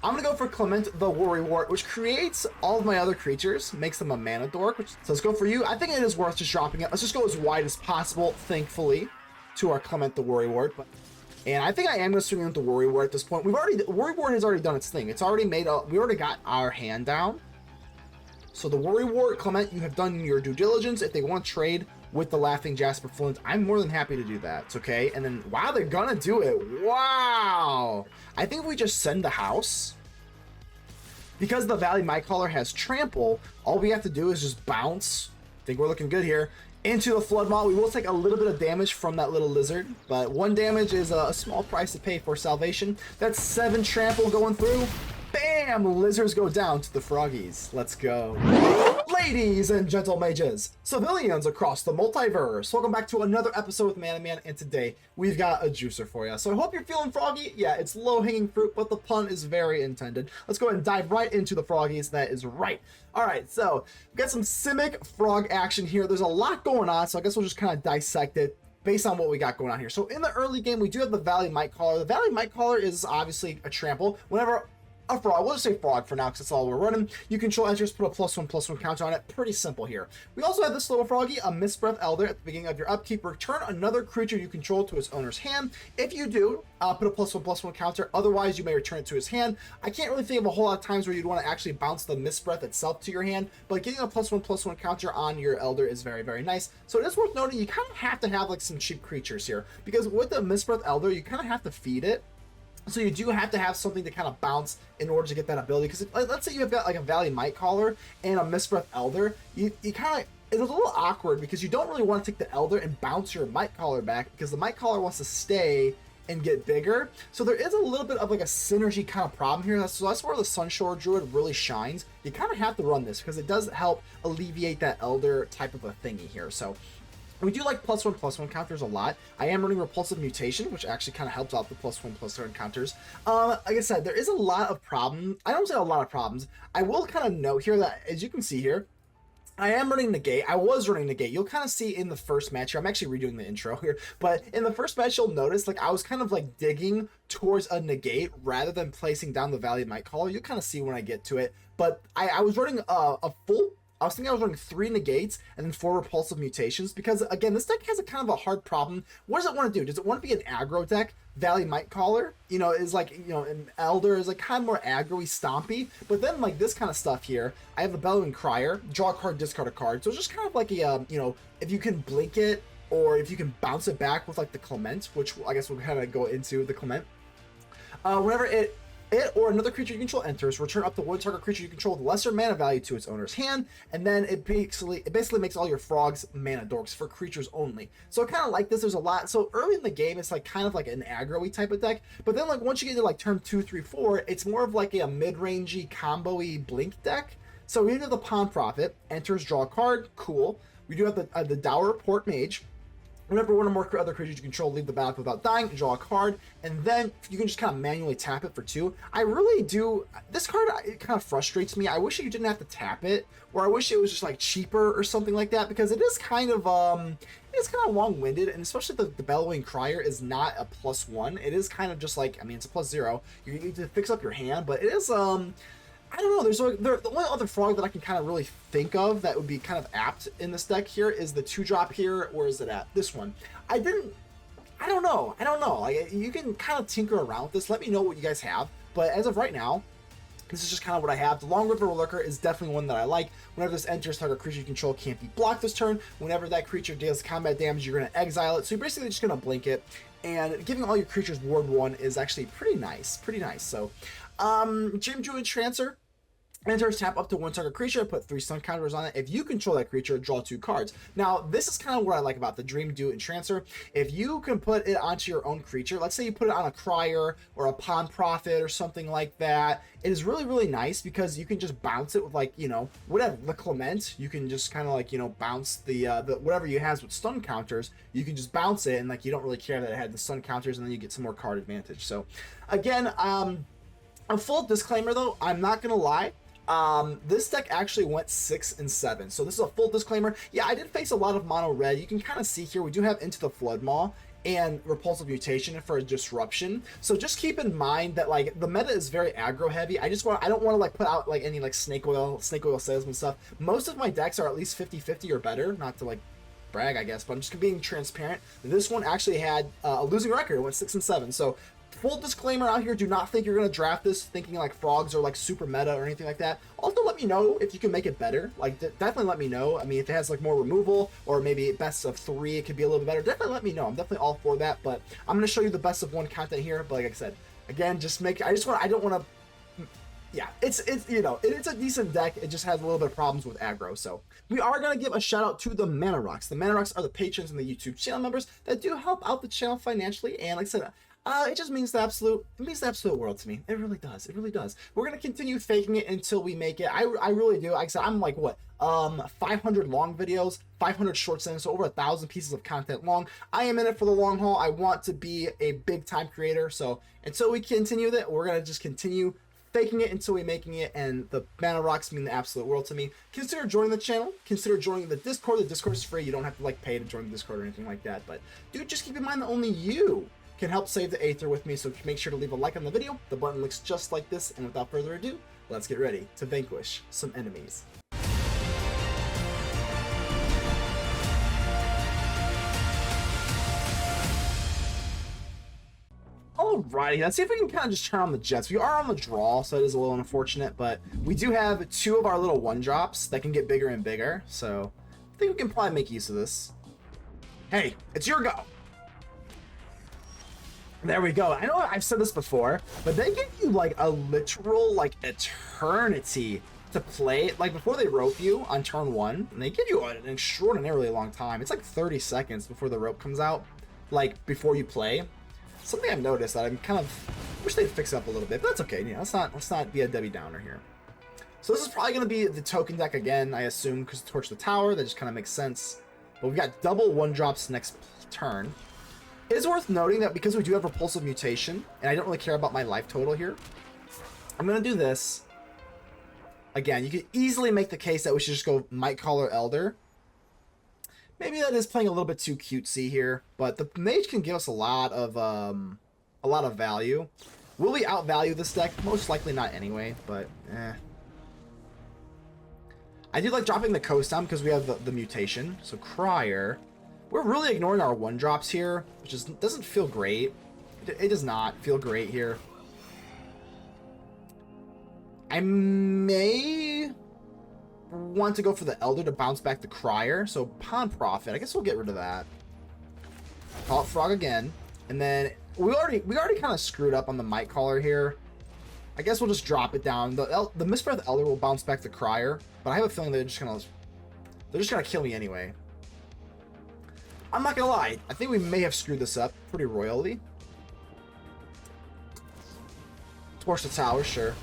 I'm going to go for Clement the Worrywort, which creates all of my other creatures, makes them a mana dork. So let's go for you. I think it is worth just dropping it. Let's just go as wide as possible, thankfully, to our Clement the Worrywort. And I think I am going to swing with the Worrywort at this point. Worrywort has already done its thing. It's already made up. We already got our hand down. So the Worrywort, Clement, you have done your due diligence. If they want to trade with the Laughing Jasper Flint, I'm more than happy to do that. It's okay. And then, wow, they're gonna do it. Wow. I think if we just send the house, because the Valley Mightcaller has trample, all we have to do is just bounce. I think we're looking good here. Into the Flood Maw. We will take a little bit of damage from that little lizard, but 1 damage is a small price to pay for salvation. That's 7 trample going through. Bam! Lizards go down to the froggies. Let's go. Ladies and gentle mages, civilians across the multiverse, welcome back to another episode with Man and Man, and today we've got a juicer for you. So I hope you're feeling froggy. Yeah, it's low-hanging fruit, but the pun is very intended. Let's go ahead and dive right into the froggies. That is right. All right, so we've got some Simic frog action here. There's a lot going on, so I guess we'll just kind of dissect it based on what we got going on here. So in the early game, we do have the Valley Mightcaller. The Valley Mightcaller is obviously a trample. Whenever a frog, we'll just say frog for now because that's all we're running. You control enters, put a +1/+1 counter on it. Pretty simple here. We also have this little froggy, a Mistbreath Elder. At the beginning of your upkeep, return another creature you control to its owner's hand. If you do, put a +1/+1 counter. Otherwise, you may return it to his hand. I can't really think of a whole lot of times where you'd want to actually bounce the Mistbreath itself to your hand, but getting a +1/+1 counter on your Elder is very, very nice. So it is worth noting you kind of have to have like some cheap creatures here, because with the Mistbreath Elder, you kind of have to feed it. So you do have to have something to kind of bounce in order to get that ability. Because let's say you've got like a Valley Mightcaller and a Mistbreath Elder, you kind of, it's a little awkward because you don't really want to take the Elder and bounce your Mightcaller back because the Mightcaller wants to stay and get bigger. So there is a little bit of like a synergy kind of problem here. So that's where the Sunshower Druid really shines. You kind of have to run this because it does help alleviate that Elder type of a thingy here. So we do like +1/+1 counters a lot. I am running Repulsive Mutation, which actually kind of helps out the +1/+1 counters. Like I said, there is a lot of problems. I don't say a lot of problems. I will kind of note here that, as you can see here, I am running Negate. I was running Negate. You'll kind of see in the first match here. I'm actually redoing the intro here. But in the first match, you'll notice like I was kind of like digging towards a Negate rather than placing down the Valley Mightcaller. You'll kind of see when I get to it. But I was running a full... I was thinking I was running 3 Negates and then 4 Repulsive Mutations because, again, this deck has a kind of a hard problem. What does it want to do? Does it want to be an aggro deck? Valley Mightcaller, you know, is like, you know, an Elder is like kind of more aggro-y, stompy. But then, like, this kind of stuff here, I have a Bellowing Crier, draw a card, discard a card. So it's just kind of like a, you know, if you can blink it or if you can bounce it back with, like, the Clement, which I guess we'll kind of go into the Clement. Whenever it or another creature you control enters, return up to 1 target creature you control with lesser mana value to its owner's hand, and then it basically makes all your frogs mana dorks for creatures only. So I kind of like this. There's a lot. So early in the game, it's like kind of like an aggro-y type of deck, but then like once you get to like turn 2, 3, 4, it's more of like a mid-rangey combo-y blink deck. So we do have the Pawn Prophet, enters, draw a card, cool. We do have the Dour Port-Mage. Whenever one or more other creatures you control leave the battlefield without dying, draw a card, and then you can just kind of manually tap it for 2. I really do. This card, it kind of frustrates me. I wish you didn't have to tap it, or I wish it was just like cheaper or something like that, because it is kind of long-winded, and especially the Bellowing Crier is not a +1. It is kind of just like, I mean, it's a +0. You need to fix up your hand, but it is I don't know, the only other frog that I can kind of really think of that would be kind of apt in this deck here is the 2-drop here. Where is it at? This one. I don't know. Like, you can kind of tinker around with this. Let me know what you guys have. But as of right now, this is just kind of what I have. The Long River Lurker is definitely one that I like. Whenever this enters, target creature you control can't be blocked this turn. Whenever that creature deals combat damage, you're going to exile it. So you're basically just going to blink it. And giving all your creatures Ward 1 is actually pretty nice. So, Dreamdew Entrancer. Enters, tap up to 1 target creature, put 3 stun counters on it. If you control that creature, draw 2 cards. Now, this is kind of what I like about the Dreamdew Entrancer. If you can put it onto your own creature, let's say you put it on a Crier or a Pawn Prophet or something like that, it is really, really nice because you can just bounce it with, like, you know, whatever, the Clement. You can just kind of, like, you know, bounce the whatever you has with stun counters. You can just bounce it, and, like, you don't really care that it had the stun counters, and then you get some more card advantage. So, again, a full disclaimer, though, I'm not going to lie. This deck actually went 6 and 7, so this is a full disclaimer. Yeah, I did face a lot of mono red. You can kind of see here we do have Into the Flood Maw, and Repulsive Mutation for a disruption. So just keep in mind that like the meta is very aggro heavy. I don't want to like put out like any like snake oil salesman stuff. Most of my decks are at least 50-50 or better, not to like brag, I guess, but I'm just being transparent. This one actually had a losing record. It went 6-7. So full disclaimer out here, do not think you're going to draft this thinking like frogs are like super meta or anything like that. Also, let me know if you can make it better. Like, definitely let me know. I mean, if it has like more removal or maybe best of 3, it could be a little bit better. Definitely let me know. I'm definitely all for that, but I'm going to show you the best of 1 content here. But like I said, again, I don't want to, yeah, it's you know, it's a decent deck. It just has a little bit of problems with aggro. So we are going to give a shout out to the Mana Rocks. The Mana Rocks are the patrons and the YouTube channel members that do help out the channel financially. And like I said, it just means the absolute world to me. It really does. It really does. We're gonna continue faking it until we make it. I really do. Like I said, I'm like what 500 long videos, 500 short sentences, so over 1,000 pieces of content long. I am in it for the long haul. I want to be a big time creator. So until we continue that, we're gonna just continue faking it until we're making it, and the Mana Rocks mean the absolute world to me. Consider joining the channel. Consider joining the Discord. The Discord is free. You don't have to like pay to join the Discord or anything like that. But dude, just keep in mind that only you can help save the Aether with me, so make sure to leave a like on the video. The button looks just like this, and without further ado, let's get ready to vanquish some enemies. Alrighty, let's see if we can kind of just turn on the Jets. We are on the draw, so it is a little unfortunate, but we do have 2 of our little 1-drops that can get bigger and bigger, so I think we can probably make use of this. Hey, it's your go! There we go. I know I've said this before, but they give you like a literal like eternity to play. Like before they rope you on turn 1, and they give you an extraordinarily long time. It's like 30 seconds before the rope comes out, like before you play. Something I've noticed that I'm kind of wish they'd fix up a little bit, but that's okay. Yeah, let's not be a Debbie Downer here. So this is probably going to be the token deck again, I assume, because Torch the Tower. That just kind of makes sense. But we've got double 1-drops next turn. It is worth noting that because we do have Repulsive Mutation, and I don't really care about my life total here, I'm going to do this. Again, you could easily make the case that we should just go Mightcaller Elder. Maybe that is playing a little bit too cutesy here, but the Mage can give us a lot of value. Will we outvalue this deck? Most likely not anyway, but I do like dropping the Coast down because we have the mutation. So Crier. We're really ignoring our 1-drops here, which doesn't feel great. It does not feel great here. I may want to go for the Elder to bounce back the Crier. So Pawn Profit. I guess we'll get rid of that. Call it Frog again. And then we already kind of screwed up on the Mightcaller here. I guess we'll just drop it down. The Mistbreath Elder will bounce back the Crier, but I have a feeling they're just gonna kill me anyway. I'm not gonna lie, I think we may have screwed this up pretty royally. Torch the Tower, sure.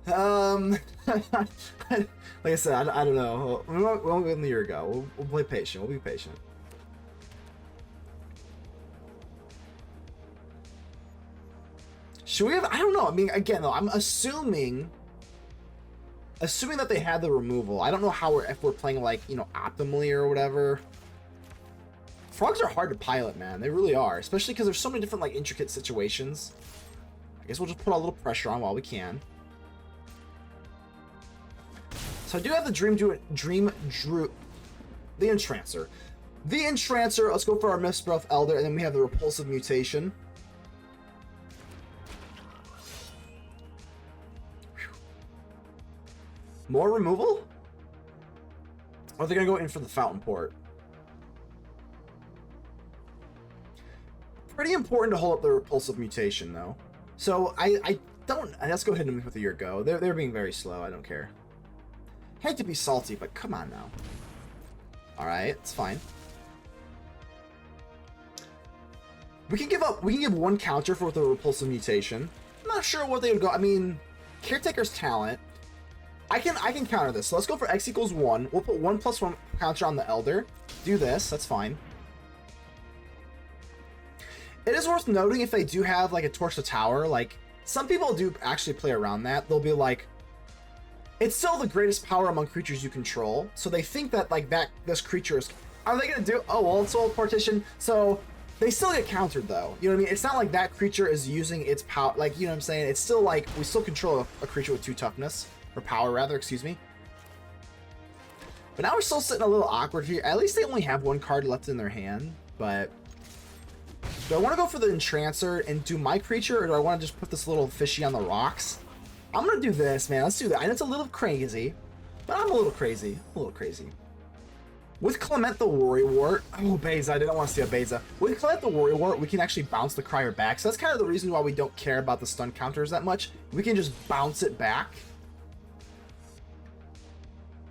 Like I said, I don't know. We won't go in the year ago. We'll play patient. We'll be patient. Should we have? I don't know. I mean, again, though, I'm assuming that they had the removal. I don't know how if we're playing like, you know, optimally or whatever. Frogs are hard to pilot, man. They really are, especially because there's so many different like intricate situations. I guess we'll just put a little pressure on while we can. So I do have the the Entrancer. The Entrancer, let's go for our Mistbreath Elder, and then we have the Repulsive Mutation. More removal? Or are they going to go in for the Fountain Port? Pretty important to hold up the Repulsive Mutation, though. So I don't... Let's go ahead and with your go. They're being very slow. I don't care. Hate to be salty, but come on now. Alright, it's fine. We can give 1 counter for the Repulsive Mutation. I'm not sure what they would go... I mean, Caretaker's Talent. I can counter this. So let's go for X equals 1. We'll put 1+1 counter on the Elder. Do this. That's fine. It is worth noting if they do have like a Torch the Tower. Like some people do actually play around that. They'll be like, it's still the greatest power among creatures you control. So they think that like this creature Are they gonna do? Oh, well, Soul Partition. So they still get countered though. You know what I mean? It's not like that creature is using its power. Like, you know what I'm saying? It's still like we still control a creature with 2 toughness or power rather. Excuse me. But now we're still sitting a little awkward here. At least they only have 1 card left in their hand. But do I want to go for the Entrancer and do my creature, or do I want to just put this little fishy on the rocks? I'm gonna do this, man. Let's do that. And it's a little crazy, but I'm a little crazy. A little crazy. With Clement the Worrywort, oh, Beza, I didn't want to see a Beza. With Clement the Worrywort, we can actually bounce the Crier back. So that's kind of the reason why we don't care about the stun counters that much. We can just bounce it back.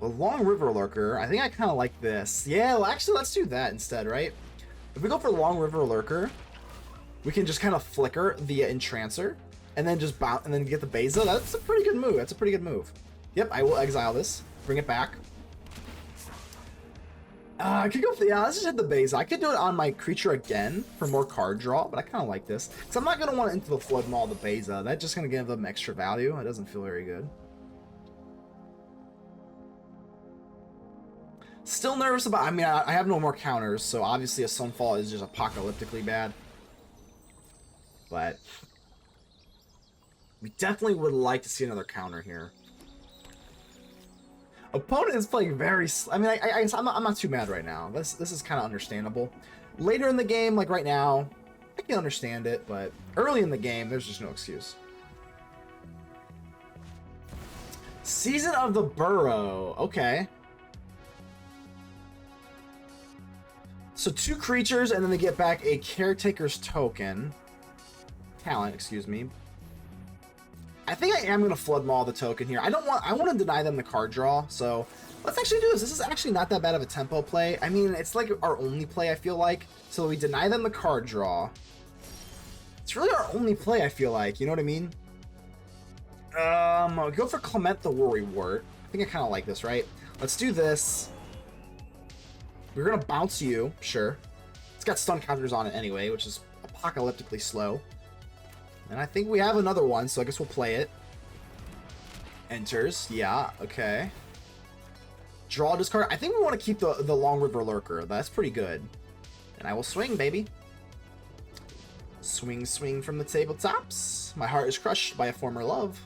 Well, Long River Lurker, I think I kind of like this. Yeah, well, actually, let's do that instead, right? If we go for Long River Lurker, we can just kind of flicker via Entrancer, and then just bounce, and then get the Beza. That's a pretty good move. That's a pretty good move. Yep, I will exile this, bring it back. I could go for, yeah, let's just hit the Beza. I could do it on my creature again for more card draw, but I kind of like this. So I'm not going to want Into the Flood Maw the Beza. That's just going to give them extra value. It doesn't feel very good. Still nervous about, I mean, I have no more counters, so obviously a Sunfall is just apocalyptically bad. But we definitely would like to see another counter here. Opponent is playing very, I mean, I'm not too mad right now. This is kind of understandable. Later in the game, like right now, I can understand it, but early in the game, there's just no excuse. Season of the Burrow, okay. So 2 creatures, and then they get back a Caretaker's Token. Talent, excuse me. I think I am going to Flood Maw the token here. I want to deny them the card draw, so let's actually do this. This is actually not that bad of a tempo play. I mean, it's like our only play, I feel like. So we deny them the card draw. It's really our only play, I feel like. You know what I mean? I'll go for Clement the Worrywort. I think I kind of like this, right? Let's do this. We're going to bounce you, sure. It's got stun counters on it anyway, which is apocalyptically slow. And I think we have another one, so I guess we'll play it. Enters, yeah, okay. Draw, discard. I think we want to keep the Long River Lurker. That's pretty good. And I will swing, baby. Swing, swing from the tabletops. My heart is crushed by a former love.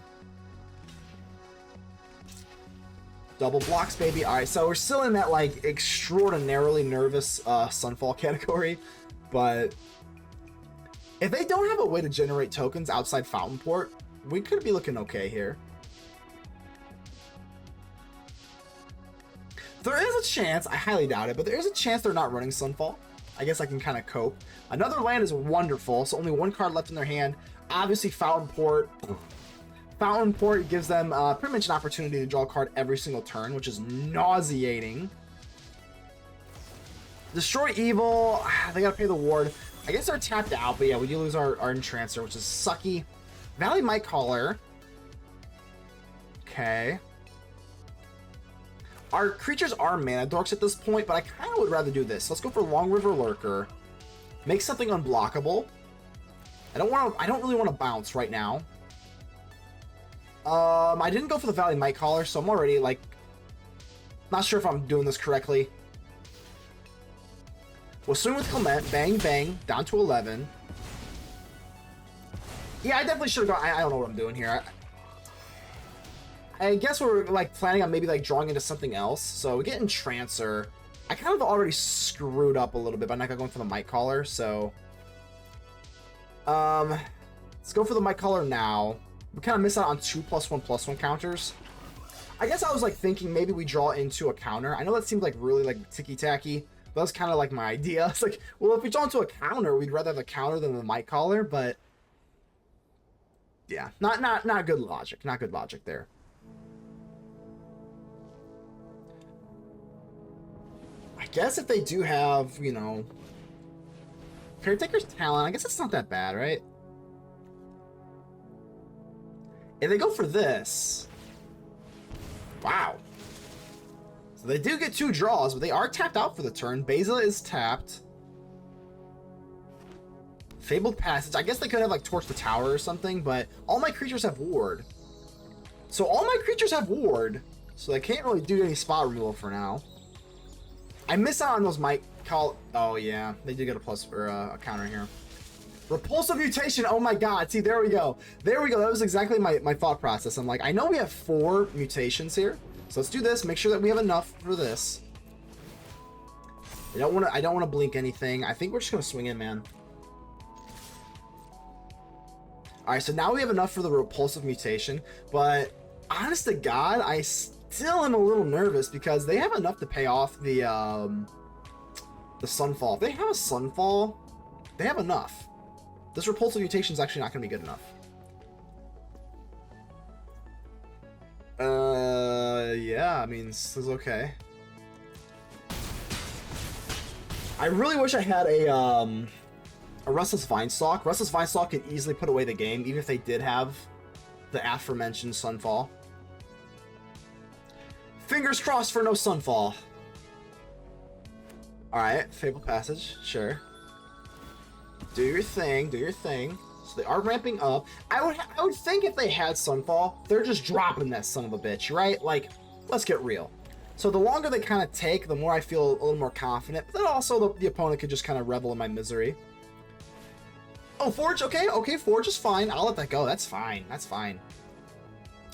Double blocks, baby. All right, so we're still in that, like, extraordinarily nervous Sunfall category, but if they don't have a way to generate tokens outside Fountain Port, we could be looking okay here. There is a chance, I highly doubt it, but there is a chance they're not running Sunfall. I guess I can kind of cope. Another land is wonderful, so only 1 card left in their hand. Obviously, Fountain Port. Fountain Port gives them pretty much an opportunity to draw a card every single turn, which is nauseating. Destroy Evil. They gotta pay the ward. I guess they're tapped out, but yeah, we do lose our Entrancer, which is sucky. Valley Mightcaller. Okay. Our creatures are mana dorks at this point, but I kind of would rather do this. Let's go for Long River Lurker. Make something unblockable. I don't really want to bounce right now. I didn't go for the Valley Mightcaller, so I'm already, like, not sure if I'm doing this correctly. We'll swing with Clement. Bang, bang. Down to 11. Yeah, I definitely should have gone. I don't know what I'm doing here. I guess we're, like, planning on maybe, like, drawing into something else. So we get Entrancer. I kind of already screwed up a little bit by not going for the Mightcaller, so let's go for the Mightcaller now. We kind of miss out on 2+1/+1 counters. I guess I was, like, thinking maybe we draw into a counter. I know that seemed like really, like, ticky-tacky. That was kind of like my idea. It's like, well, if we draw into a counter, we'd rather have a counter than the Mightcaller, but yeah, not good logic. Not good logic there. I guess if they do have, you know, Caretaker's Talent, I guess it's not that bad, right? If they go for this, wow. So they do get 2 draws, but they are tapped out for the turn. Beza is tapped. Fabled Passage. I guess they could have, like, Torch the Tower or something, but all my creatures have Ward. So all my creatures have Ward, so they can't really do any spot removal for now. I miss out on those Mightcaller. Oh yeah, they did get a plus or a counter here. Repulsive Mutation. Oh my god. See, there we go. There we go. That was exactly my thought process. I'm like, I know we have 4 mutations here, so let's do this. Make sure that we have enough for this. I don't want to blink anything. I think we're just gonna swing in, man. All right, so now we have enough for the Repulsive Mutation, but honest to God, I still am a little nervous because they have enough to pay off the Sunfall. If they have a Sunfall, they have enough. This Repulsive Mutation is actually not going to be good enough. Yeah, I mean, this is okay. I really wish I had a Restless Vinestalk. Restless Vinestalk could easily put away the game, even if they did have the aforementioned Sunfall. Fingers crossed for no Sunfall. Alright, Fable Passage, sure. Do your thing, do your thing. So they are ramping up. I would think if they had Sunfall, they're just dropping that son of a bitch, right? Like, let's get real. So the longer they kind of take, the more I feel a little more confident. But then also the opponent could just kind of revel in my misery. Oh, Forge, okay, okay, Forge is fine. I'll let that go. That's fine. That's fine.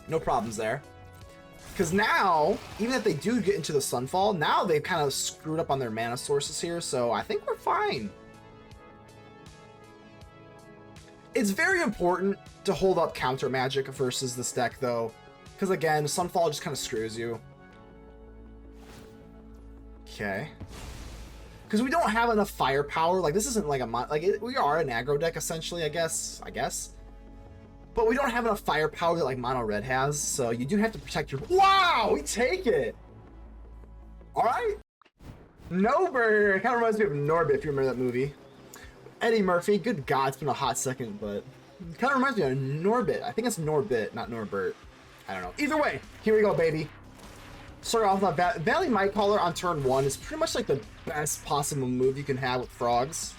No problems there. Because now, even if they do get into the Sunfall, now they've kind of screwed up on their mana sources here, so I think we're fine. It's very important to hold up counter magic versus this deck, though, because again, Sunfall just kind of screws you. Okay. Because we don't have enough firepower. Like, this isn't like a we are an aggro deck essentially, I guess. But we don't have enough firepower that like mono red has, so you do have to protect your. Wow, we take it. All right. Norbert. It kind of reminds me of Norbit, if you remember that movie. Eddie Murphy. Good God, it's been a hot second, but it kind of reminds me of Norbit. I think it's Norbit, not Norbert. I don't know. Either way, here we go, baby. Start off with Valley Mightcaller on turn 1 is pretty much like the best possible move you can have with frogs.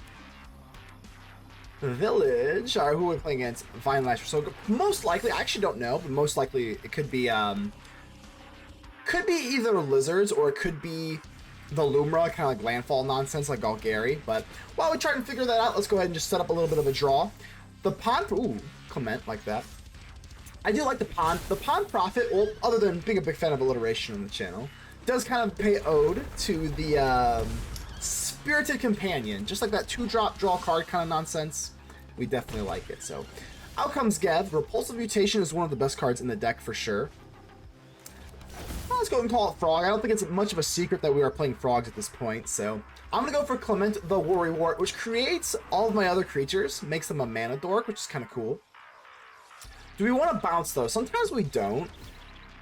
Village, or who are we playing against? Vine Lasher. So most likely, I actually don't know, but most likely it could be either lizards or it could be the Lumra, kind of like landfall nonsense like Golgari. But while we try and figure that out, let's go ahead and just set up a little bit of a draw. The Pond, ooh, Clement like that. I do like the Pond. The Pond Prophet, well, other than being a big fan of alliteration on the channel, does kind of pay ode to the Spirited Companion, just like that 2-drop draw card kind of nonsense. We definitely like it. So, out comes Gev. Repulsive Mutation is one of the best cards in the deck for sure. Well, let's go and call it Frog. I don't think it's much of a secret that we are playing frogs at this point. So, I'm going to go for Clement the Worrywort, which creates all of my other creatures, makes them a mana dork, which is kind of cool. Do we want to bounce, though? Sometimes we don't.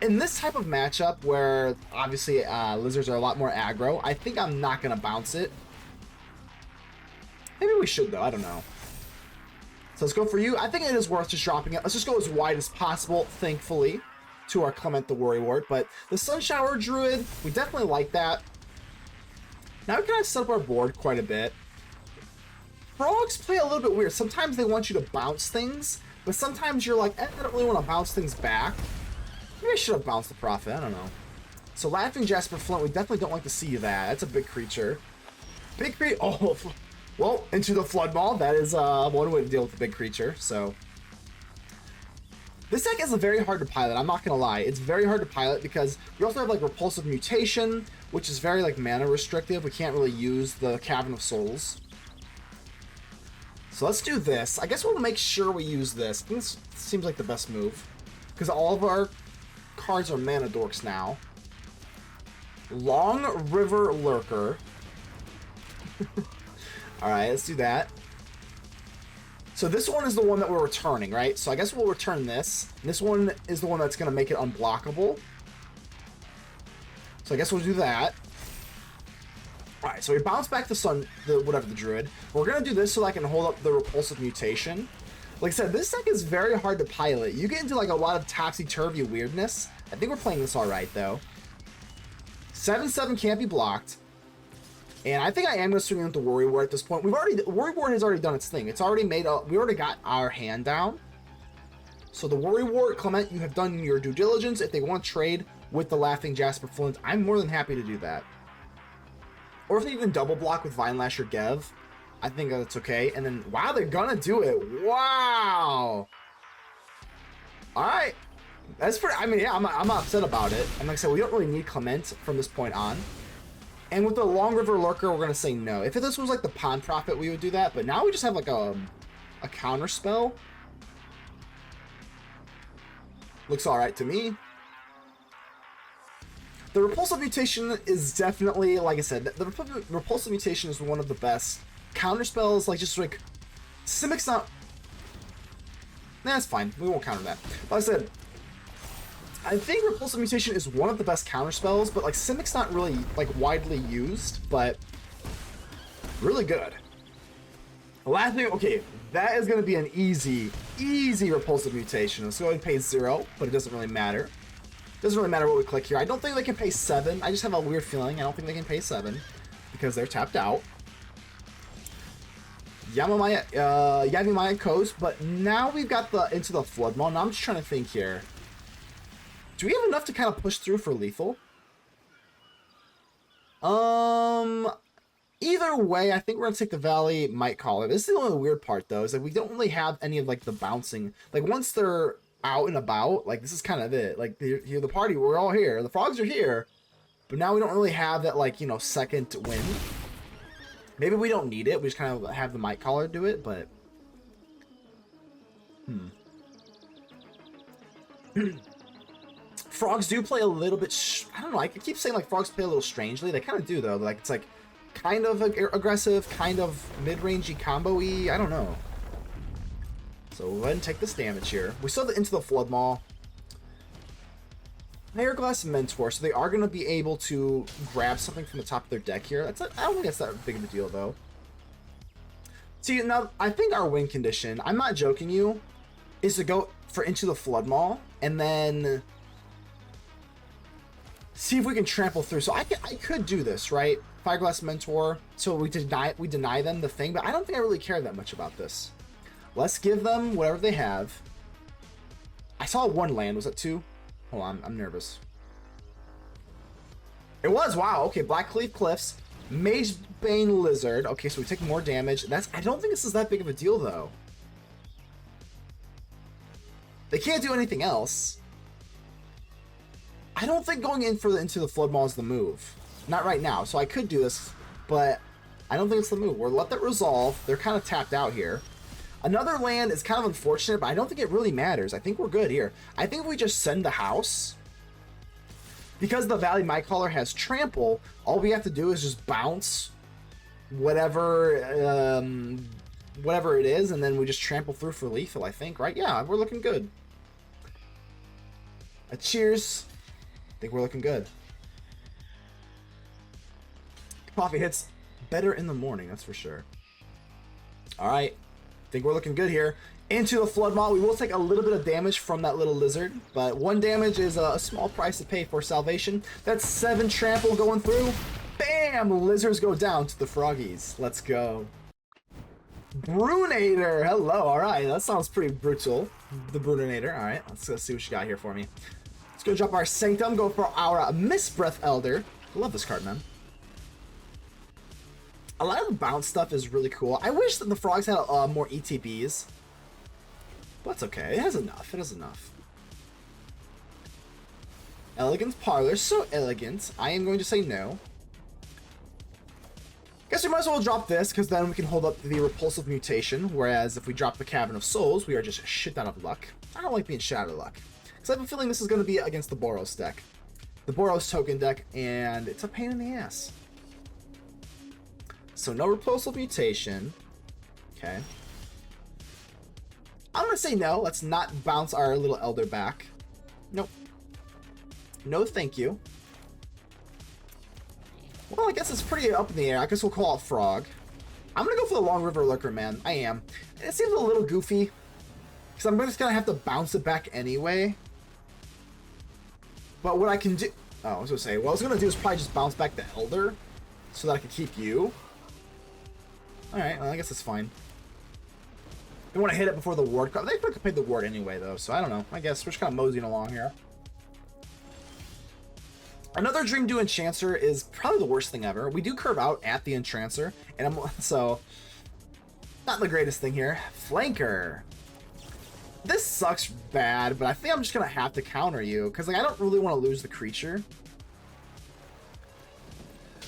In this type of matchup, where obviously lizards are a lot more aggro, I think I'm not going to bounce it. Maybe we should, though. I don't know. So let's go for you. I think it is worth just dropping it. Let's just go as wide as possible, thankfully, to our Clement the Worrywort. But the Sunshower Druid, we definitely like that. Now we kind of set up our board quite a bit. Frogs play a little bit weird. Sometimes they want you to bounce things, but sometimes you're like, I don't really want to bounce things back. Maybe I should have bounced the Prophet. I don't know. So Laughing Jasper Flint, we definitely don't like to see that. That's a big creature. Big creature. Oh, well, Into the Flood Maw. That is one way to deal with a big creature. So this deck is very hard to pilot. I'm not gonna lie. It's very hard to pilot because we also have like Repulsive Mutation, which is very like mana restrictive. We can't really use the Cavern of Souls. So let's do this. I guess we'll make sure we use this. I think this seems like the best move because all of our cards are mana dorks now. Long River Lurker. Alright, let's do that. So this one is the one that we're returning, right? So I guess we'll return this. This one is the one that's going to make it unblockable. So I guess we'll do that. Alright, so we bounce back the Druid. We're going to do this so that I can hold up the Repulsive Mutation. Like I said, this deck is very hard to pilot. You get into like a lot of topsy-turvy weirdness. I think we're playing this alright, though. 7/7 can't be blocked. And I think I am going to swing with the Worrywort at this point. Worrywort has already done its thing. It's already made up. We already got our hand down. So the Worrywort, Clement, you have done your due diligence. If they want to trade with the Laughing Jasper Flint, I'm more than happy to do that. Or if they even double block with Vine Lash or Gev, I think that's okay. And then, wow, they're gonna do it. Wow. All right. That's pretty, I mean, yeah, I'm not upset about it. And like I said, we don't really need Clement from this point on. And with the Long River Lurker, we're gonna say no. If this was like the Pond Prophet, we would do that. But now we just have like a counter spell. Looks all right to me. The Repulsive Mutation is definitely, like I said, the Repulsive Mutation is one of the best counter spells. Like, just like, Simic's not... Nah, that's fine. We won't counter that. Like I said, I think Repulsive Mutation is one of the best counter spells, but like, Simic's not really, like, widely used, but really good. Last thing, okay, that is going to be an easy Repulsive Mutation. Let's go ahead and pay 0, but it doesn't really matter. Doesn't really matter what we click here. I don't think they can pay 7. I just have a weird feeling. I don't think they can pay 7 because they're tapped out. Yavimaya Coast, but now we've got the Into the Flood Maw. Now I'm just trying to think here. Do we have enough to kind of push through for lethal? Either way, I think we're gonna take the Valley Mightcaller. This is the only weird part though, is that we don't really have any of like the bouncing. Like once they're out and about, like this is kind of it. Like here, the party, we're all here. The frogs are here, but now we don't really have that, like, you know, second wind. Maybe we don't need it. We just kind of have the Mightcaller do it, but frogs do play a little bit. I don't know. I keep saying like frogs play a little strangely. They kind of do though. Like it's like kind of aggressive, kind of mid-rangey combo-y. I don't know. So we'll go ahead and take this damage here. We still have the Into the Flood Maw. Glass Mentor, so they are going to be able to grab something from the top of their deck here. I don't think that's that big of a deal, though. See, now, I think our win condition, I'm not joking you, is to go for Into the Flood Maw, and then see if we can trample through. So I could do this, right? Glass Mentor, so we deny them the thing, but I don't think I really care that much about this. Let's give them whatever they have. I saw one land. Was it 2? Hold on, I'm nervous. It was, wow. Okay, Blackcleave Cliffs, Magebane Lizard. Okay, so we take more damage. I don't think this is that big of a deal, though. They can't do anything else. I don't think going in for Into the Flood Maw is the move. Not right now, so I could do this, but I don't think it's the move. We'll let that resolve. They're kind of tapped out here. Another land is kind of unfortunate, but I don't think it really matters. I think we're good here. I think if we just send the house, because the Valley Mightcaller has trample, all we have to do is just bounce whatever it is, and then we just trample through for lethal, I think, right? Yeah, we're looking good. Cheers. I think we're looking good. Coffee hits better in the morning, that's for sure. All right. I think we're looking good here. Into the Flood Maw. We will take a little bit of damage from that little lizard, but 1 damage is a small price to pay for salvation. That's 7 trample going through. Bam! Lizards go down to the froggies. Let's go. Brunator. Hello. All right. That sounds pretty brutal. The Brunator. All right. Let's see what you got here for me. Let's go drop our Sanctum. Go for our Mistbreath Elder. I love this card, man. A lot of the bounce stuff is really cool. I wish that the frogs had more ETBs. But it's okay. It has enough. It has enough. Elegant Parlor. So elegant. I am going to say no. Guess we might as well drop this, because then we can hold up the Repulsive Mutation. Whereas if we drop the Cavern of Souls, we are just shit out of luck. I don't like being shit out of luck. Because I have a feeling this is going to be against the Boros deck. The Boros token deck, and it's a pain in the ass. So no Repulsive Mutation. Okay. I'm going to say no. Let's not bounce our little Elder back. Nope. No thank you. Well, I guess it's pretty up in the air. I guess we'll call out Frog. I'm going to go for the Long River Lurker, man. I am. It seems a little goofy. Because I'm just going to have to bounce it back anyway. But what I can do... Oh, I was going to say, what I was going to do is probably just bounce back the Elder. So that I can keep you. Alright, well, I guess it's fine. They want to hit it before the ward comes. They could pay the ward anyway, though, so I don't know. I guess we're just kind of moseying along here. Another Dreamdew Entrancer is probably the worst thing ever. We do curve out at the Entrancer, and so not the greatest thing here. Flanker. This sucks bad, but I think I'm just gonna have to counter you because like I don't really want to lose the creature.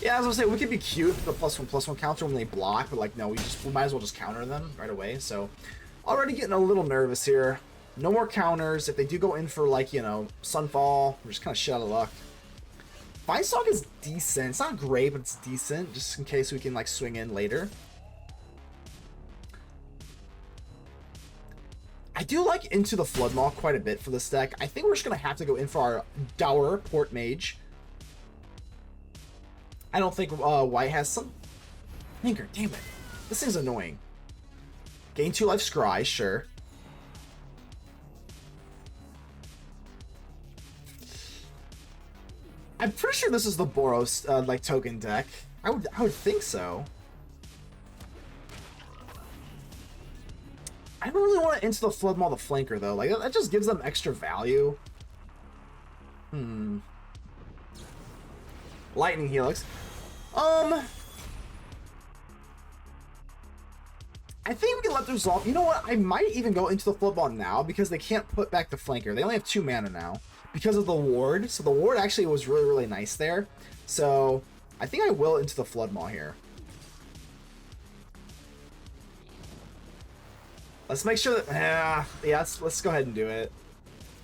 Yeah, as I was saying, we could be cute with the +1/+1 counter when they block, but like no, we might as well just counter them right away. So already getting a little nervous here. No more counters. If they do go in for like, you know, Sunfall, we're just kind of shit out of luck. Vinestalk is decent. It's not great, but it's decent, just in case we can like swing in later. I do like Into the Flood Maw quite a bit for this deck. I think we're just gonna have to go in for our Dour Port-Mage. I don't think White has some... Anchor, damn it. This thing's annoying. Gain 2 life Scry, sure. I'm pretty sure this is the Boros like token deck. I would think so. I don't really want to Into the Flood Maw the flanker though. Like that just gives them extra value. Lightning Helix. I think we can let them resolve. You know what? I might even go Into the Flood Maw now because they can't put back the flanker. They only have 2 mana now because of the ward. So the ward actually was really, really nice there. So I think I will Into the Flood Maw here. Let's make sure that... yeah, let's go ahead and do it.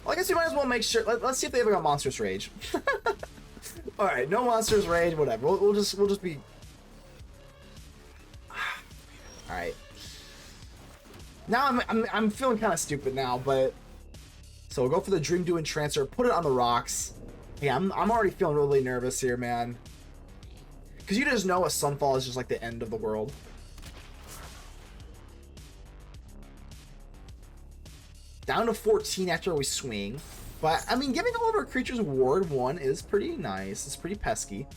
Well, I guess we might as well make sure... Let's see if they ever got Monstrous Rage. Alright, no Monstrous Rage, whatever. We'll just be... Alright. Now I'm feeling kind of stupid now, but... So we'll go for the Dreamdew Entrancer, put it on the rocks. Yeah, I'm already feeling really nervous here, man. Because you just know a Sunfall is just like the end of the world. Down to 14 after we swing. But, I mean, giving all of our creatures Ward 1 is pretty nice. It's pretty pesky.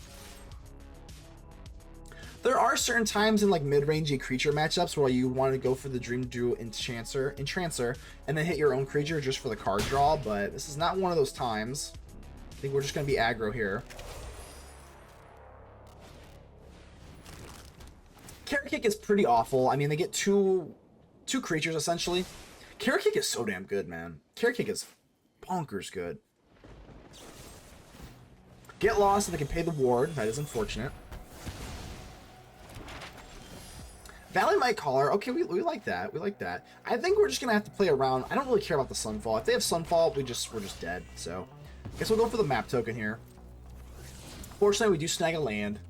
There are certain times in, like, mid-rangey creature matchups where you want to go for the Dreamdew Entrancer and then hit your own creature just for the card draw, but this is not one of those times. I think we're just going to be aggro here. Carrot Kick is pretty awful. I mean, they get two creatures, essentially. Carrot Kick is so damn good, man. Carrot Kick is bonkers good. Get lost and they can pay the ward. That is unfortunate. Valley Mightcaller. Okay, we like that. We like that. I think we're just going to have to play around. I don't really care about the Sunfall. If they have Sunfall, we're just dead. So, I guess we'll go for the map token here. Fortunately, we do snag a land.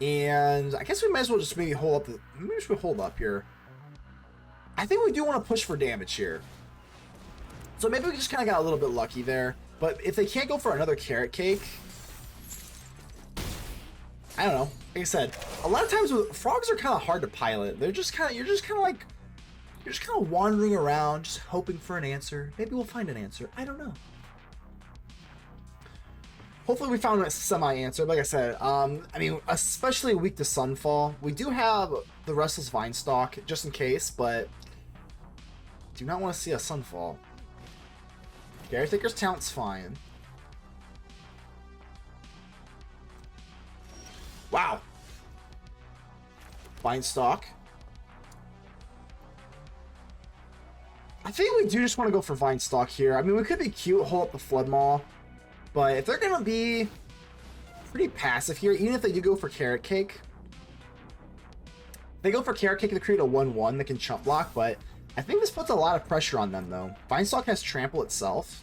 And I guess we might as well just maybe hold up. Maybe we should hold up here. I think we do want to push for damage here. So maybe we just kind of got a little bit lucky there. But if they can't go for another Carrot Cake... I don't know. Like I said, a lot of times frogs are kind of hard to pilot. They're just kind of... You're just kind of wandering around, just hoping for an answer. Maybe we'll find an answer. I don't know. Hopefully we found a semi-answer. Like I said, I mean, especially weak to Sunfall. We do have the Restless Vinestalk, just in case, but... do not want to see a Sunfall. Caretaker's Talent's fine. Wow. Vinestalk. I think we do just want to go for Vinestalk here. I mean, we could be cute, hold up the Flood Maw. But if they're going to be pretty passive here, even if they do go for Carrot Cake, they go for Carrot Cake to create a 1/1 that can chump block, but I think this puts a lot of pressure on them, though. Vinestalk has Trample itself.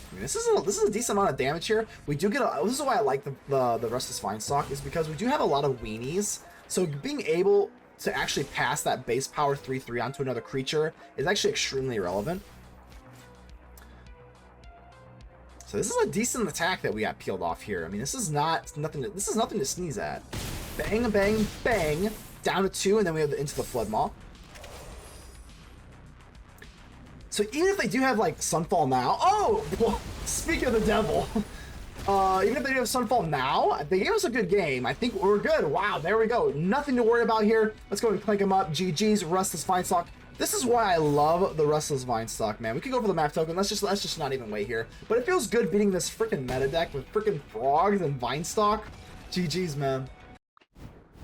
I mean, this is a decent amount of damage here. We do get a... This is why I like the Restless Vinestalk, is because we do have a lot of weenies. So being able to actually pass that base power 3/3 onto another creature is actually extremely relevant. So this is a decent attack that we got peeled off here. I mean, this is nothing to sneeze at. Bang, bang, bang. Down to 2, and then we have Into the Flood Maw. So even if they do have, like, Sunfall now... Oh! Well, speaking of the devil. Even if they do have Sunfall now, they gave us a good game. I think we're good. Wow, there we go. Nothing to worry about here. Let's go and clank them up. GG's, Restless Vinestalk. This is why I love the Restless Vinestalk, man. We could go for the map token. Let's just not even wait here. But it feels good beating this freaking meta deck with freaking frogs and Vinestalk. GG's, man.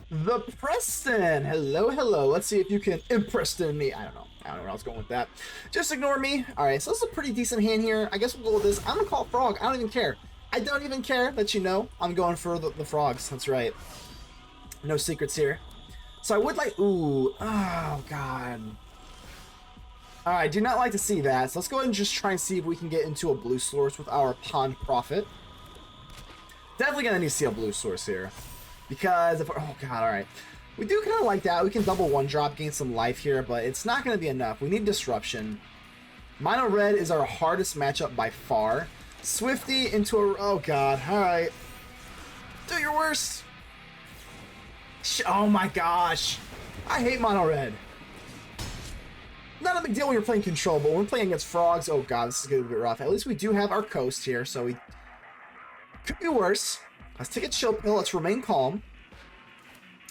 The Preston. Hello, hello. Let's see if you can impress me. I don't know where I was going with that. Just ignore me. All right, so this is a pretty decent hand here. I guess we'll go with this. I'm gonna call it Frog. I don't even care. I don't even care that you know I'm going for the frogs. That's right. No secrets here. So I would like, ooh, oh God. All right, do not like to see that. So let's go ahead and just try and see if we can get into a blue source with our Pond Prophet. Definitely gonna need to see a blue source here. Because if, oh God, all right. We do kind of like that. We can double one drop, gain some life here, but it's not gonna be enough. We need disruption. Mono red is our hardest matchup by far. Swifty into a, oh God, all right. Do your worst. Oh my gosh. I hate mono red. Not a big deal when you're playing control, but when we're playing against frogs, oh God, this is gonna be rough. At least we do have our coast here, so we could be worse. Let's take a chill pill. Let's remain calm.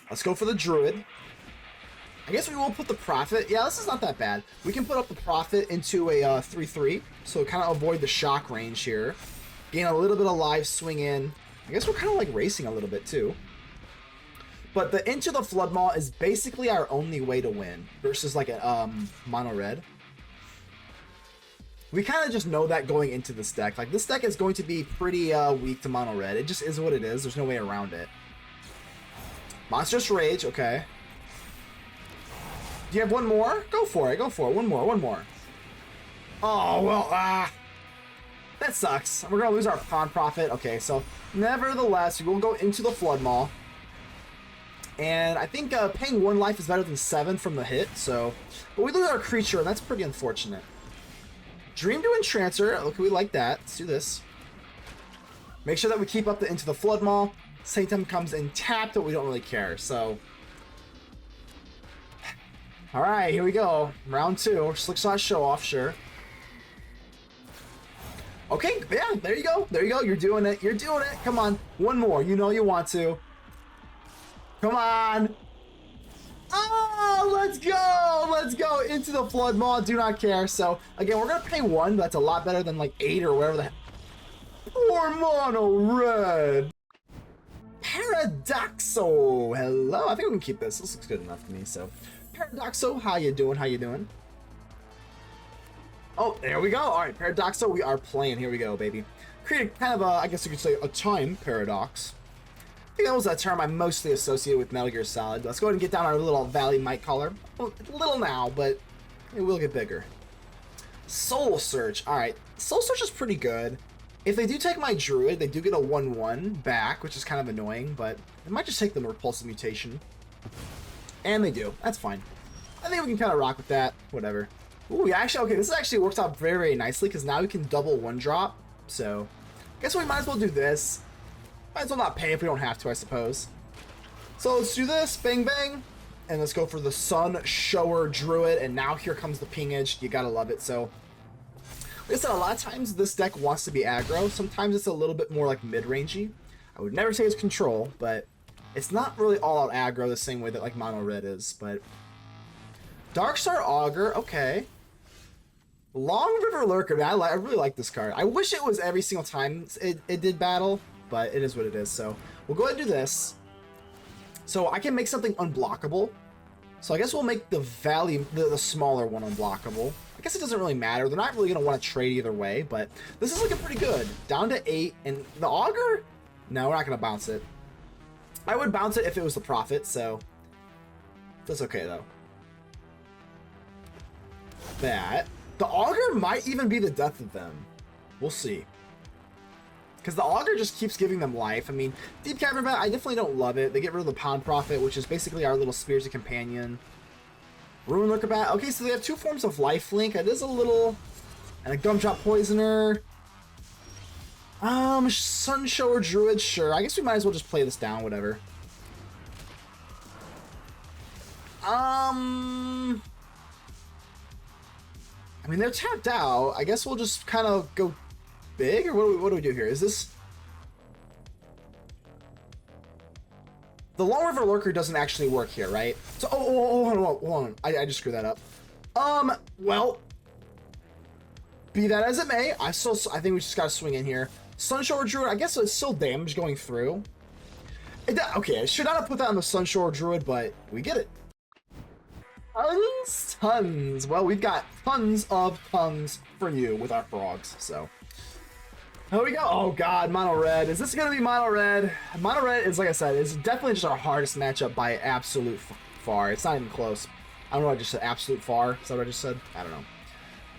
Let's go for the druid. I guess we will put the prophet. Yeah, this is not that bad. We can put up the prophet into a 3/3, so kind of avoid the shock range here. Gain a little bit of live swing in. I guess we're kind of like racing a little bit too. But the Into the Flood Maw is basically our only way to win versus like a mono red. We kind of just know that going into this deck. Like, this deck is going to be pretty weak to mono red. It just is what it is. There's no way around it. Monstrous Rage, okay. Do you have one more? Go for it, go for it. One more. Oh, well, that sucks. We're gonna lose our Pond Prophet. Okay, so nevertheless, we will go into the Flood Maw. And I think paying 1 life is better than 7 from the hit, so... But we lose our creature, and that's pretty unfortunate. Dreamdew Entrancer. Okay, we like that. Let's do this. Make sure that we keep up the Into the Flood Maw. Sanctum comes in tapped, but we don't really care, so... Alright, here we go. Round 2. Slickshot Show Off, sure. Okay, yeah, there you go. There you go. You're doing it. You're doing it. Come on. One more. You know you want to. Come on. Oh, let's go. Let's go into the Flood Maw. Do not care. So, again, we're going to pay 1. That's a lot better than like 8 or whatever the heck. Poor mono red. Paradoxo. Hello. I think we can keep this. This looks good enough to me. So, Paradoxo, how you doing? How you doing? Oh, there we go. All right, Paradoxo, we are playing. Here we go, baby. Create kind of a, I guess you could say, a time paradox. I think that was a term I mostly associated with Metal Gear Solid. Let's go ahead and get down our little Valley Mightcaller. Well, a little now, but it will get bigger. Soul Search. All right, Soul Search is pretty good. If they do take my Druid, they do get a 1/1 back, which is kind of annoying, but they might just take the Repulsive Mutation. And they do. That's fine. I think we can kind of rock with that. Whatever. Ooh, actually, okay, this actually works out very, very nicely, because now we can double 1-drop. So, I guess we might as well do this. Might as well not pay if we don't have to, I suppose. So let's do this, bang bang, and let's go for the Sunshower Druid, and now here comes the pingage. You gotta love it. So, like I said, a lot of times this deck wants to be aggro. Sometimes it's a little bit more like mid-rangey. I would never say it's control, but it's not really all-out aggro the same way that like mono red is. But Darkstar Augur, okay. Long River Lurker, man, I really like this card. I wish it was every single time it did battle, but it is what it is. So we'll go ahead and do this. So I can make something unblockable. So I guess we'll make the Valley, the smaller one, unblockable. I guess it doesn't really matter. They're not really going to want to trade either way, but this is looking pretty good. Down to 8, and the Augur? No, we're not going to bounce it. I would bounce it if it was the Prophet, so that's okay, though. That. The Augur might even be the death of them. We'll see. Because the Augur just keeps giving them life. I mean, Deep Cavern Bat, I definitely don't love it. They get rid of the Pond Prophet, which is basically our little Spears of Companion. Ruin Lurker Bat. Okay, so they have 2 forms of life link. It is a little... And a Gumdrop Poisoner. Sunshower Druid, sure. I guess we might as well just play this down, whatever. I mean, they're tapped out. I guess we'll just kind of go big, or what do we do here? Is this... The Long River Lurker doesn't actually work here, right? So, hold on. I just screwed that up. Well, be that as it may, I think we just gotta swing in here. Sunshower Druid, I guess it's still damage going through. Okay, I should not have put that on the Sunshower Druid, but we get it. Tons. Well, we've got tons of tongues for you with our frogs, so. Here we go. Oh god, mono red. Is this gonna be mono red? Mono red is, like I said, is definitely just our hardest matchup by absolute far. It's not even close. I don't know what I just said. Absolute far. Is that what I just said? I don't know.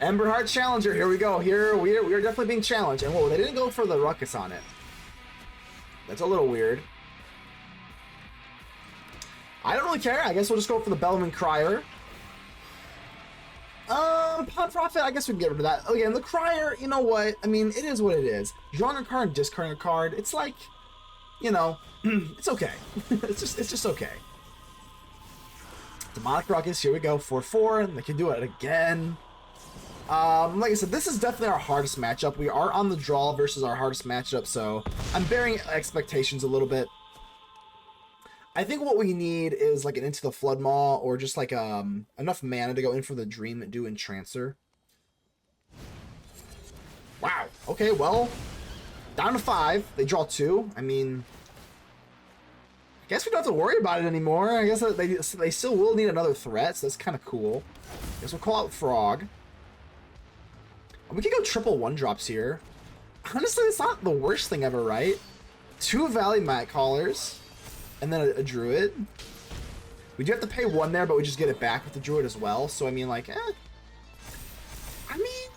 Emberheart Challenger. Here we go. Here we are definitely being challenged. And whoa, they didn't go for the ruckus on it. That's a little weird. I don't really care. I guess we'll just go for the Bellowing Crier. Pawn Prophet, I guess we can get rid of that. Again, the Crier, you know what? I mean, it is what it is. Drawing a card and discarding a card, it's like, you know, it's okay. it's just okay. Demonic Ruckus, here we go. 4/4, and they can do it again. Like I said, this is definitely our hardest matchup. We are on the draw versus our hardest matchup, so I'm bearing expectations a little bit. I think what we need is like an Into the Flood Maw or just like enough mana to go in for the Dreamdew Entrancer. Wow. Okay, well, down to 5. They draw 2. I mean, I guess we don't have to worry about it anymore. I guess they still will need another threat, so that's kind of cool. I guess we'll call out Frog. We could go triple 1-drops here. Honestly, it's not the worst thing ever, right? 2 Valley Mightcallers. And then a Druid. We do have to pay 1 there, but we just get it back with the Druid as well. So, I mean, like, I mean,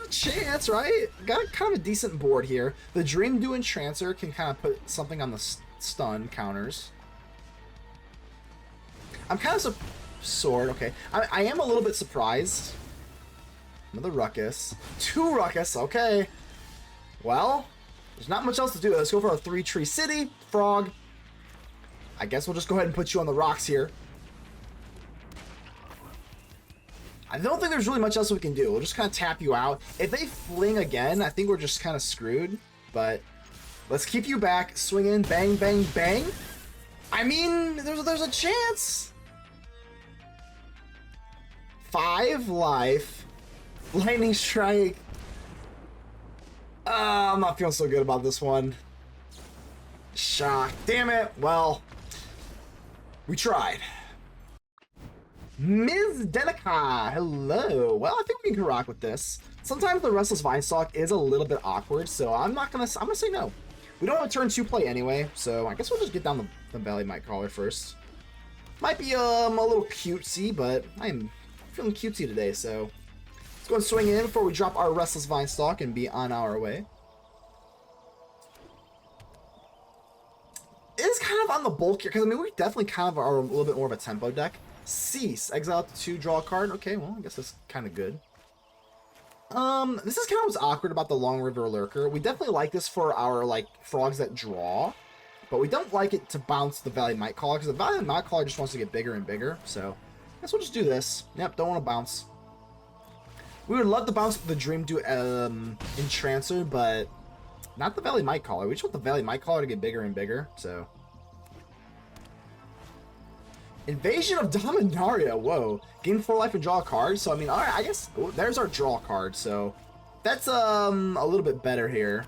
a chance, right? Got kind of a decent board here. The Dreamdew Entrancer can kind of put something on the stun counters. I'm kind of sword, okay. I am a little bit surprised. Another Ruckus. 2 Ruckus, okay. Well, there's not much else to do. Let's go for a 3-tree city. Frog. I guess we'll just go ahead and put you on the rocks here. I don't think there's really much else we can do. We'll just kind of tap you out. If they fling again, I think we're just kind of screwed. But let's keep you back. Swing in. Bang, bang, bang. I mean, there's a chance. 5 life. Lightning Strike. I'm not feeling so good about this one. Shock. Damn it. Well, we tried. Ms. Denica, hello. Well, I think we can rock with this. Sometimes the Restless Vinestalk is a little bit awkward, so I'm gonna say no. We don't have a turn 2 play anyway, so I guess we'll just get down the Valley Mightcaller first. Might be a little cutesy, but I'm feeling cutesy today, so let's go and swing in before we drop our Restless Vinestalk and be on our way. It is kind of on the bulk here, because I mean, we definitely kind of are a little bit more of a tempo deck. Cease. Exile up to 2, draw a card. Okay, well, I guess that's kind of good. This is kind of what's awkward about the Long River Lurker. We definitely like this for our, like, frogs that draw, but we don't like it to bounce the Valley Mightcaller, because the Valley Mightcaller just wants to get bigger and bigger, so I guess we'll just do this. Yep, don't want to bounce. We would love to bounce the Dreamdew Entrancer, but not the Valley Mightcaller. We just want the Valley Mightcaller to get bigger and bigger, so. Invasion of Dominaria, whoa. Gain 4 life and draw a card, so I mean, alright, I guess, there's our draw card, so that's a little bit better here.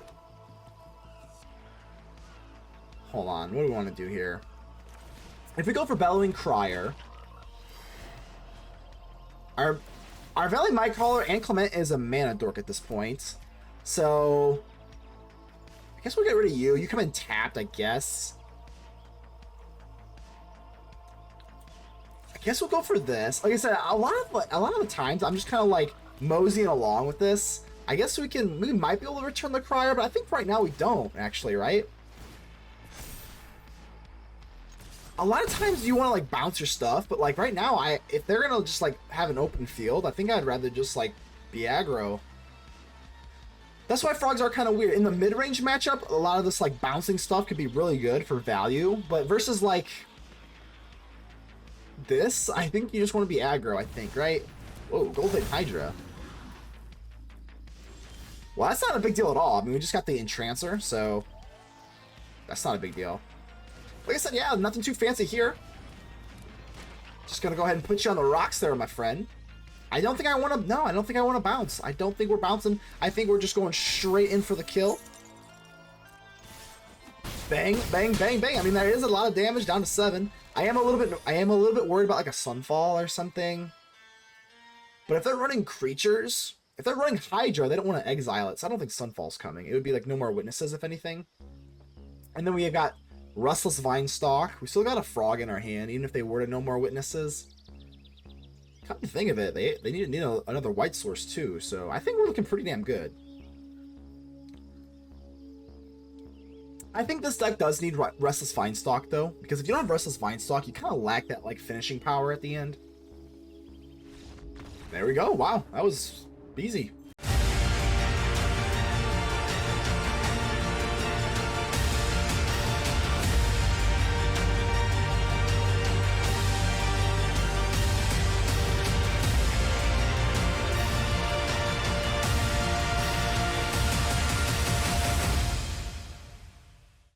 Hold on, what do we want to do here? If we go for Bellowing Crier, our Valley Mightcaller and Clement is a mana dork at this point, so I guess we'll get rid of you. You come in tapped, I guess. I guess we'll go for this. Like I said, a lot of the times I'm just kind of like moseying along with this. I guess we might be able to return the Crier, but I think right now we don't actually, right? A lot of times you want to like bounce your stuff, but like right now, if they're gonna just like have an open field, I think I'd rather just like be aggro. That's why frogs are kind of weird. In the mid-range matchup, a lot of this like bouncing stuff could be really good for value, but versus like this, I think you just want to be aggro, I think, right? Whoa, Golden Hydra. Well, that's not a big deal at all. I mean, we just got the Entrancer, so that's not a big deal. Like I said, yeah, nothing too fancy here. Just gonna go ahead and put you on the rocks there, my friend. I don't think I want to, no, I don't think I want to bounce. I don't think we're bouncing. I think we're just going straight in for the kill. Bang, bang, bang, bang. I mean, there is a lot of damage down to 7. I am a little bit worried about like a Sunfall or something. But if they're running creatures, if they're running Hydra, they don't want to exile it. So I don't think Sunfall's coming. It would be like no more witnesses, if anything. And then we have got Restless Vinestalk. We still got a Frog in our hand, even if they were to no more witnesses. Come to think of it, they need another white source too. So I think we're looking pretty damn good. I think this deck does need Restless Vinestalk though, because if you don't have Restless Vinestalk, you kind of lack that like finishing power at the end. There we go. Wow, that was easy.